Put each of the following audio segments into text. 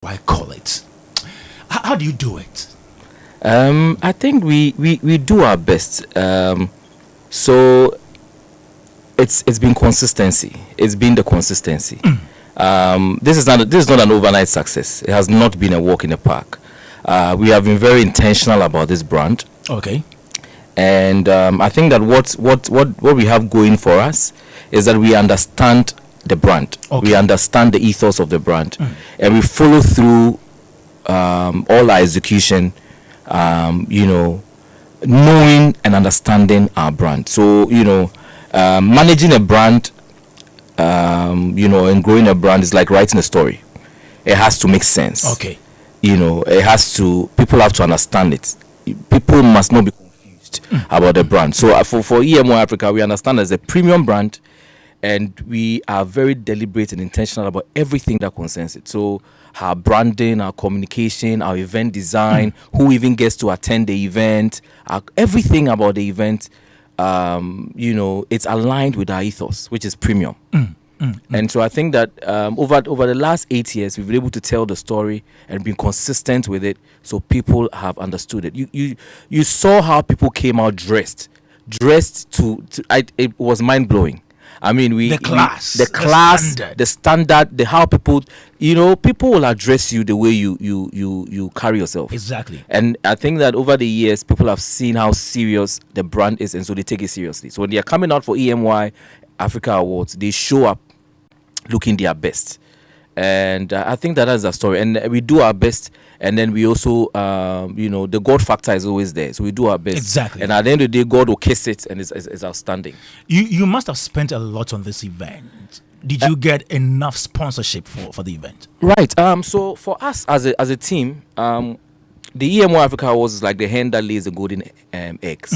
I call it. How do you do it? I think we do our best. So it's been consistency. It's been the consistency. This is not an overnight success. It has not been a walk in the park. We have been very intentional about this brand. Okay. And I think that what we have going for us is that we understand the brand. Okay. We understand the ethos of the brand, and we follow through all our execution. Knowing and understanding our brand. So managing a brand, and growing a brand is like writing a story. It has to make sense. Okay. It has to. People have to understand it. People must not be confused about the brand. So for EMO Africa, we understand as a premium brand, and we are very deliberate and intentional about everything that concerns it. So our branding, our communication, our event design, who even gets to attend the event, everything about the event, it's aligned with our ethos, which is premium. And so I think that over the last 8 years, we've been able to tell the story and been consistent with it, so people have understood it. You saw how people came out dressed it was mind blowing. I mean, the standard, how people, people will address you the way you carry yourself. Exactly. And I think that over the years, people have seen how serious the brand is, and so they take it seriously. So when they are coming out for EMY Africa Awards, they show up looking their best. And I think that's the story. And we do our best. And then we also, the God factor is always there. So we do our best. Exactly. And at the end of the day, God will kiss it, and it's outstanding. You must have spent a lot on this event. Did you get enough sponsorship for the event? Right. So for us as a team, the EMO Africa Awards is like the hen that lays the golden eggs.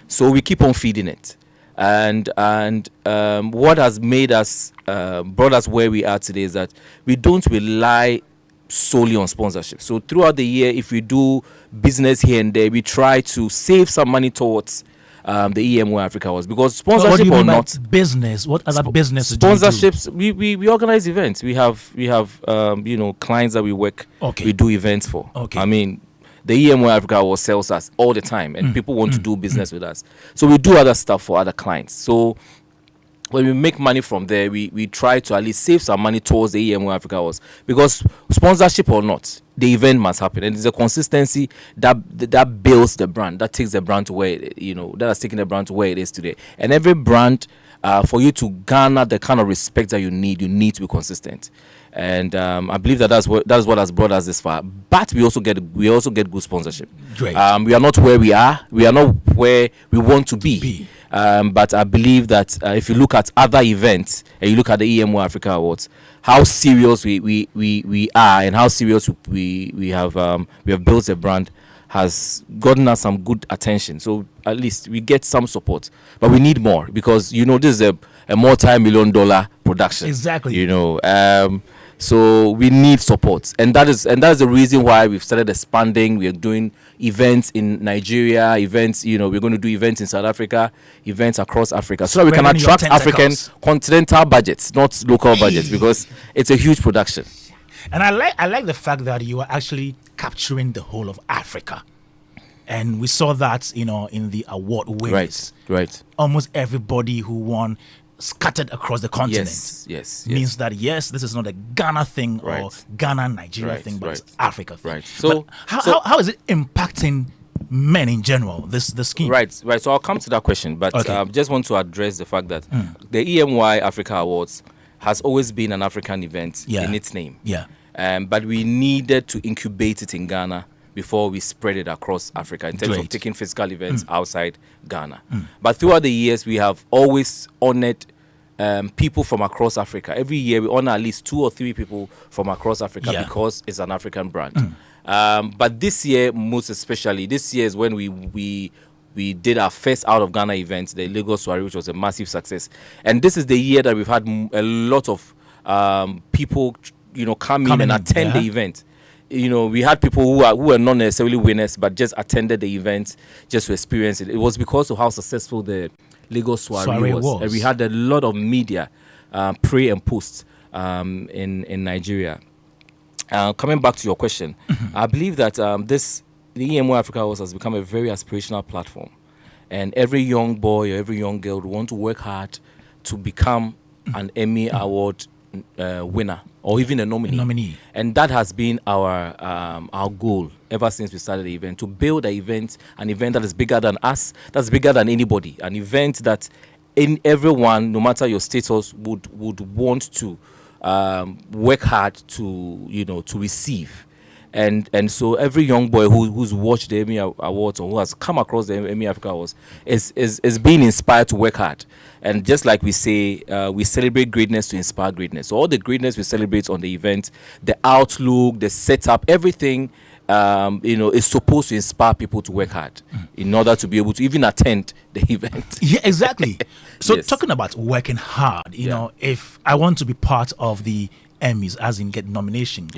So we keep on feeding it. And what has made us brought us where we are today is that we don't rely solely on sponsorship. So throughout the year, if we do business here and there, we try to save some money towards the EMO Africa Awards, because sponsorship what do you or mean not by business, what other business sponsorships, we organize events. We have clients that we work. Okay. We do events for. Okay. I mean, the EMO Africa Awards sells us all the time, and people want to do business with us. So we do other stuff for other clients. So when we make money from there, we try to at least save some money towards the EMO Africa Awards, because sponsorship or not, the event must happen, and it's a consistency that builds the brand, that takes the brand to where that has taken the brand to where it is today. And every brand, for you to garner the kind of respect that you need to be consistent. And I believe that that's what has brought us this far. But we also get good sponsorship. Great. We are not where we are. We are not where we want to be. But I believe that if you look at other events and you look at the EMO Africa Awards, how serious we are, and how serious we have built a brand, has gotten us some good attention. So at least we get some support, but we need more, because this is a multi-million-dollar production. Exactly. So we need support, and that is the reason why we've started expanding. We are doing events in Nigeria, events, we're going to do events in South Africa, events across Africa, so that we can attract African continental budgets, not local budgets, because it's a huge production. And I like the fact that you are actually capturing the whole of Africa. And we saw that, in the award winners. Right. Almost everybody who won scattered across the continent. Yes. Means that, yes, this is not a Ghana thing or Ghana, Nigeria thing, but it's Africa thing. Right. So, how is it impacting men in general, this scheme? Right. So I'll come to that question, but just want to address the fact that the EMY Africa Awards has always been an African event in its name. Yeah. But we needed to incubate it in Ghana before we spread it across Africa in terms of taking physical events outside Ghana. But throughout the years, we have always honored people from across Africa. Every year, we honor at least 2 or 3 people from across Africa because it's an African brand. But this year, most especially, this year is when we did our first out of Ghana event, the Lagos Soiree, which was a massive success. And this is the year that we've had a lot of people, come in and attend the event. We had people who were not necessarily winners, but just attended the event just to experience it. It was because of how successful the Lagos Soiree was. And we had a lot of media pre and post in Nigeria. Coming back to your question, I believe that the EMO Africa Awards has become a very aspirational platform, and every young boy or every young girl would want to work hard to become an Emmy Award winner or even a nominee. And that has been our goal ever since we started the event, to build an event that is bigger than us, that's bigger than anybody, an event that everyone, no matter your status, would want to work hard to receive. And so every young boy who's watched the Emmy Awards or who has come across the Emmy Africa Awards is being inspired to work hard. And just like we say, we celebrate greatness to inspire greatness. So all the greatness we celebrate on the event, the outlook, the setup, everything, is supposed to inspire people to work hard in order to be able to even attend the event. Yeah, exactly. So Yes. talking about working hard, you know, if I want to be part of the Emmys, as in get nomination,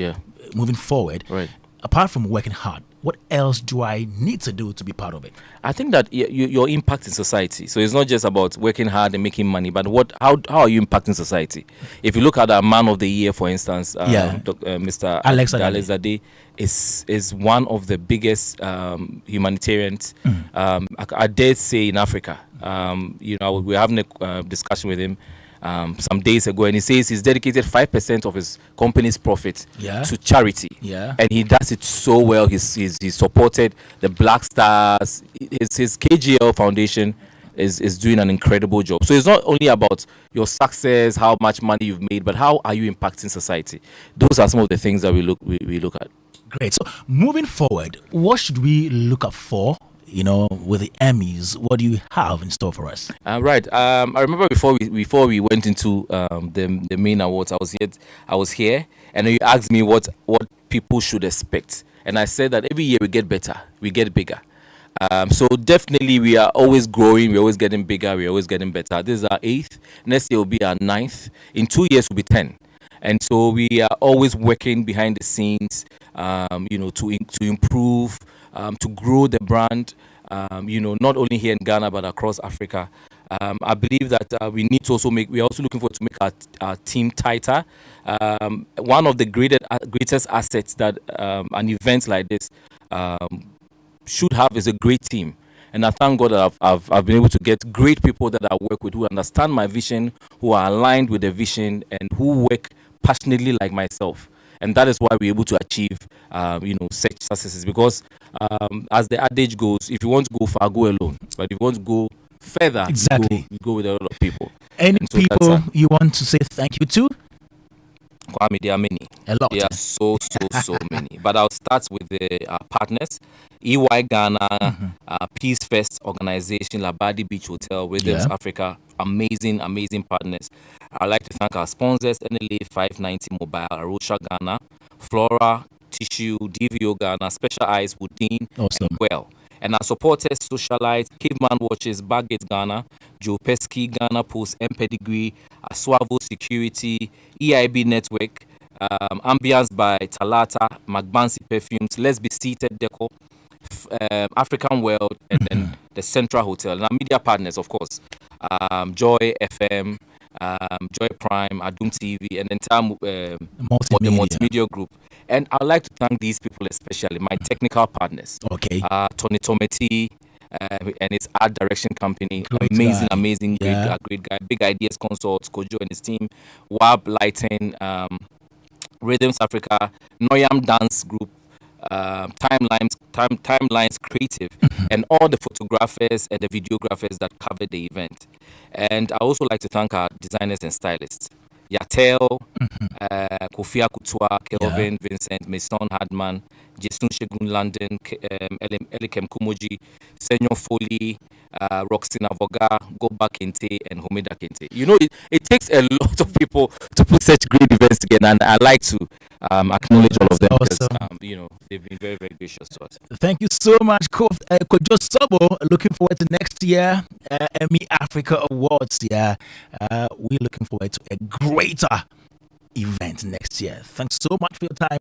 moving forward, Right. apart from working hard, what else do I need to do to be part of it? I think that your impact in society. So it's not just about working hard and making money, but how are you impacting society? If you look at our Man of the Year, for instance, Mr. Alex Dadzie is one of the biggest humanitarians. I dare say in Africa. We were having a discussion with him some days ago, and he says he's dedicated 5% of his company's profit to charity. And he does it so well. He's supported the Black Stars. His KGL Foundation is doing an incredible job. So it's not only about your success, how much money you've made, but how are you impacting society? Those are some of the things that we look at. Great. So moving forward, what should we look up for? With the Emmys, what do you have in store for us? Right. I remember before we went into the main awards, I was here, and you asked me what people should expect, and I said that every year we get better, we get bigger. So definitely we are always growing, we're always getting bigger, we're always getting better. This is our 8th. Next year will be our 9th. In 2 years will be 10. And so we are always working behind the scenes, to improve, to grow the brand, not only here in Ghana but across Africa. I believe that we need to we're also looking forward to make our team tighter. One of the greatest assets that an event like this should have is a great team. And I thank God that I've been able to get great people that I work with who understand my vision, who are aligned with the vision, and who work passionately like myself. And that is why we're able to achieve, such successes. Because as the adage goes, if you want to go far, go alone. But if you want to go further, exactly, you go with a lot of people. Any people you want to say thank you to? Kwame, there are many. A lot. There are so many. But I'll start with our partners. EY Ghana, Peace Fest Organization, Labadi Beach Hotel, Rhythms Africa, amazing partners. I'd like to thank our sponsors, NLA 590 Mobile, Arusha Ghana, Flora, Tissue, DVO Ghana, Special Eyes, Woodin, and Well. And our supporters, Socialite, Caveman Watches, Baggett Ghana, Joe Pesky, Ghana Post, M Pedigree, Aswavo Security, EIB Network, Ambience by Talata, McBancy Perfumes, Let's Be Seated Deco, African World, and then the Central Hotel. And our media partners, of course, Joy FM, Joy Prime, Adum TV, and the entire multimedia group. And I'd like to thank these people, especially my technical partners. Okay. Tony Tometi and his art direction company. Great guy. Big Ideas Consults, Kojo and his team. WAB Lighting, Rhythms Africa, Noyam Dance Group, Timelines Creative, and all the photographers and the videographers that covered the event. And I also like to thank our designers and stylists. Yatel, Kofi Akutua, Kelvin, Vincent, Mason Hardman, Jason Shegun London, Elikem Kumoji, Senyor Foley, Roxina Voga, Goba Kente, and Homeda Kente. It takes a lot of people to put such great events together, and I like to acknowledge all of them because they've been very, very gracious to us. Thank you so much, Kojo Sobo. Looking forward to next year, Emmy Africa Awards. We're looking forward to a greater event next year. Thanks so much for your time.